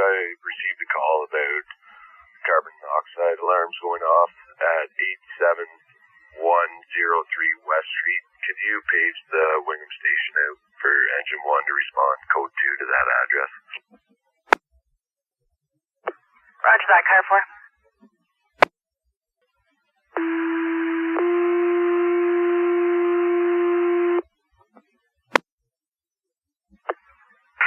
I received a call about carbon monoxide alarms going off at 87103 West Street. Can you page the Wingham station out for engine 1 to respond code 2 to that address? Roger that, car 4.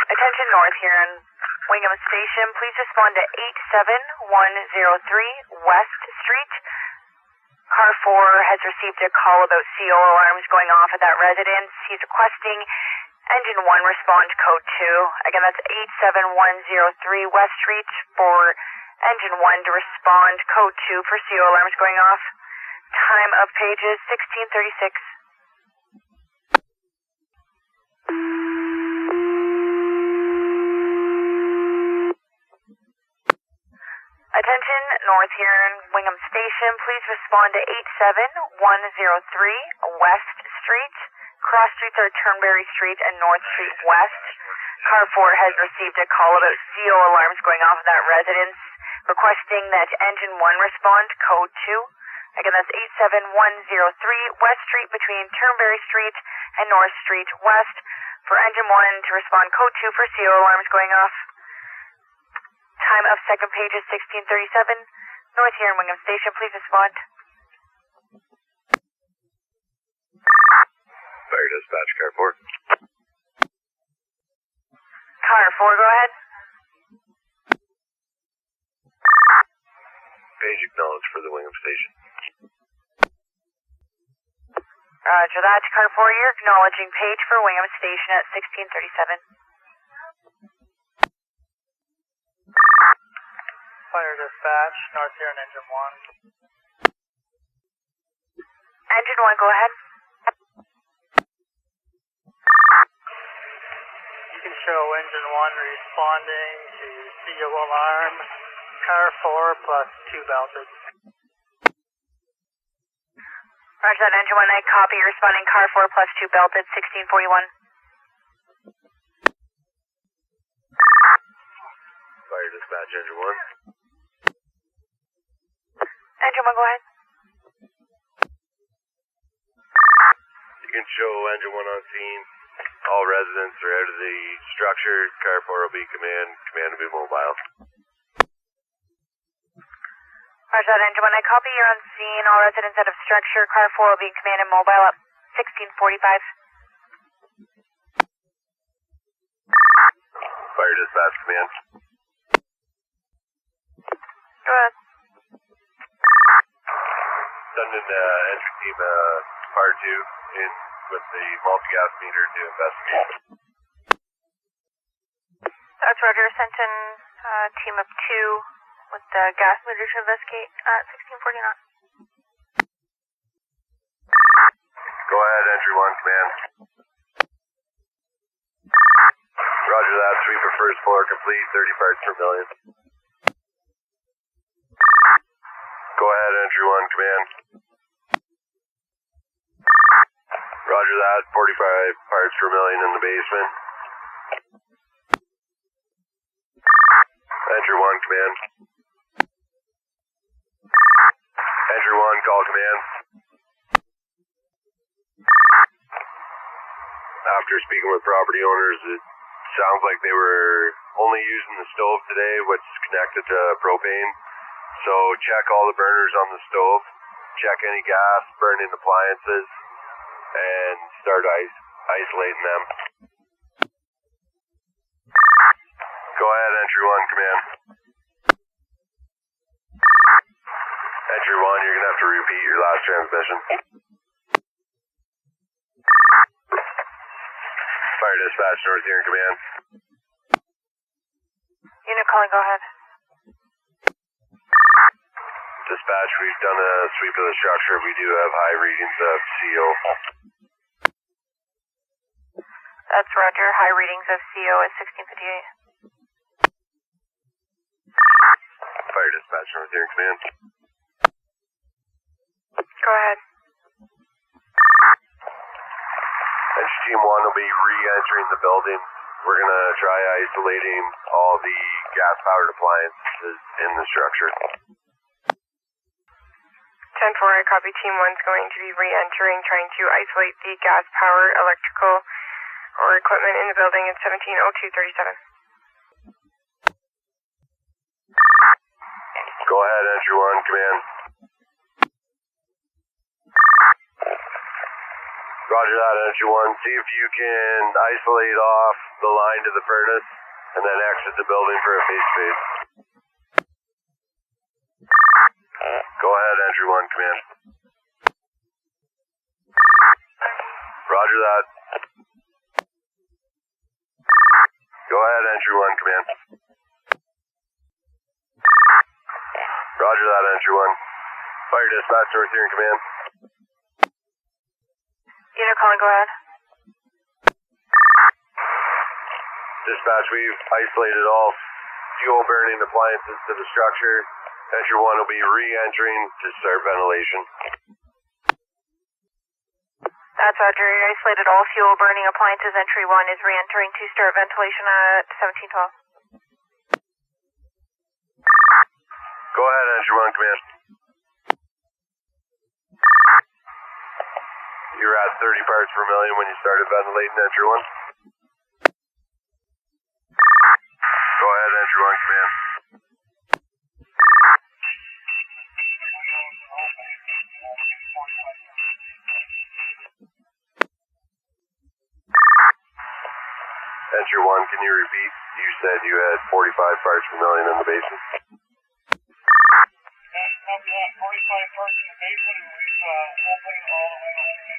Attention North Huron, Wingham Station, please respond to 87103 West Street. Car 4 has received a call about CO alarms going off at that residence. He's requesting engine 1 respond code 2. Again, that's 87103 West Street for engine 1 to respond code 2 for CO alarms going off. Time of pages 1636. Attention, North Huron, Wingham Station, please respond to 87103 West Street. Cross streets are Turnberry Street and North Street West. Car 4 has received a call about CO alarms going off at that residence, requesting that engine 1 respond code 2. Again, that's 87103 West Street between Turnberry Street and North Street West. For engine 1 to respond code 2 for CO alarms going off. Time of second page is 1637. North Huron, Wingham Station, please respond. Fire dispatch, car 4. Car 4, go ahead. Page acknowledged for the Wingham Station. Roger that, car 4, you're acknowledging page for Wingham Station at 1637. Fire dispatch, North Huron, engine 1. Engine 1, go ahead. You can show engine 1 responding to CO alarm, car 4 plus 2 belted. Roger that, engine 1, I copy, you're responding car 4 plus 2 belted, 1641. Fire dispatch, engine 1. Engine 1, go ahead. You can show engine 1 on scene. All residents are out of the structure. Car 4 will be command to be mobile. Roger that, engine 1, I copy, you're on scene. All residents out of structure. Car 4 will be in command and mobile up 1645. Fire dispatch command. Go ahead. Sending entry team part 2 in with the multi-gas meter to investigate. That's Roger, sent in team of 2 with the gas meter to investigate at 1649. Go ahead, entry 1 command. Roger that, sweep of first floor complete, 30 parts per million. Go ahead, entry 1 command. Roger that, 45 parts per million in the basement. Entry 1 command. Entry 1, call command. After speaking with property owners, it sounds like they were only using the stove today, which is connected to propane. So check all the burners on the stove, check any gas, burning appliances, and start isolating them. Go ahead, entry 1 command. Entry 1, you're going to have to repeat your last transmission. Fire dispatch, North Huron command. Unit calling, go ahead. Dispatch, we've done a sweep of the structure. We do have high readings of CO. That's Roger, high readings of CO at 1658. Fire dispatch, North Huron command. Go ahead. Entry team 1 will be re-entering the building We're going to try isolating all the gas-powered appliances in the structure. 10-4, I copy. Team 1's going to be re-entering, trying to isolate the gas-powered electrical or equipment in the building at 170237. Go ahead, Entry 1, command. Roger that, Entry 1. See if you can isolate off the line to the furnace and then exit the building for a face-to-face. Go ahead, Entry 1, command. Roger that. Go ahead, Entry 1, command. Roger that, Entry 1. Fire dispatch, North Huron command. Unit calling, go ahead. Dispatch, we've isolated all fuel-burning appliances to the structure. Entry 1 will be re-entering to start ventilation. That's Roger. Isolated all fuel-burning appliances. Entry 1 is re-entering to start ventilation at 1712. Go ahead, Entry 1, command. You were at 30 parts per million when you started ventilating, Entry 1. Go ahead, Entry 1, command. Entry 1, can you repeat? You said you had 45 parts per million in the basement. Yeah, 45 parts in the basement, and we've opened all the windows.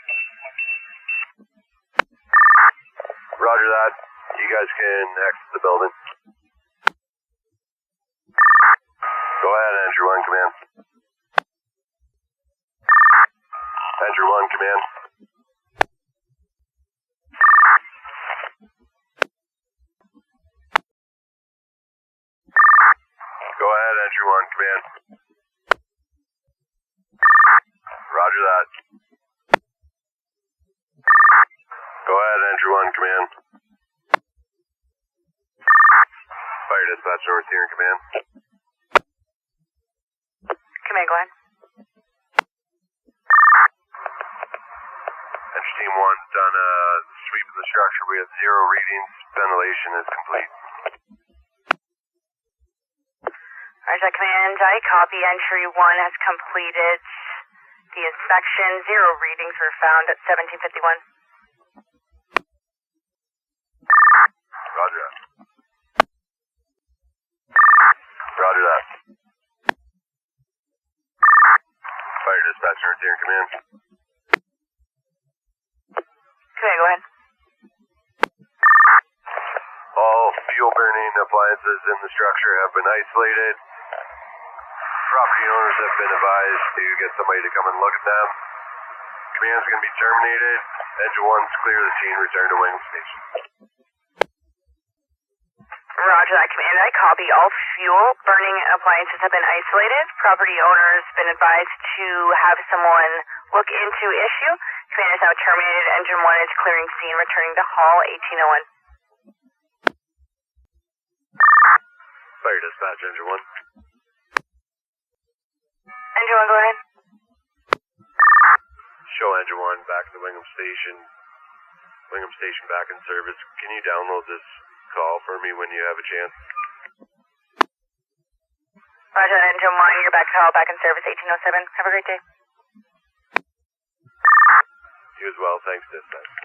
Roger that. You guys can exit the building. Go ahead, Entry 1, command. Entry 1, command. Go ahead, Entry 1, command. Roger that. Go ahead, Entry 1, command. Fire dispatch, North Huron command. Command, go ahead. Entry Team 1's done a sweep of the structure. We have 0 readings. Ventilation is complete. Roger, command. I copy. Entry 1 has completed the inspection. 0 readings were found at 1751. Roger that. Roger that. Fire dispatch, North Huron command. Command, go ahead. All fuel-burning appliances in the structure have been isolated. Property owners have been advised to get somebody to come and look at them. Command's going to be terminated. Engine 1's clear the scene. Return to Wingham Station. Roger that, command. I copy. All fuel-burning appliances have been isolated. Property owners been advised to have someone look into issue. Command is now terminated. Engine 1 is clearing scene, returning to Hall 1801. Fire dispatch, Engine 1. Engine 1, go ahead. Show Engine 1 back to Wingham Station. Wingham Station back in service. Can you download this call for me when you have a chance? Roger, Engine 1, you're back to Hall, back in service, 1807. Have a great day. You as well. Thanks, dispatch.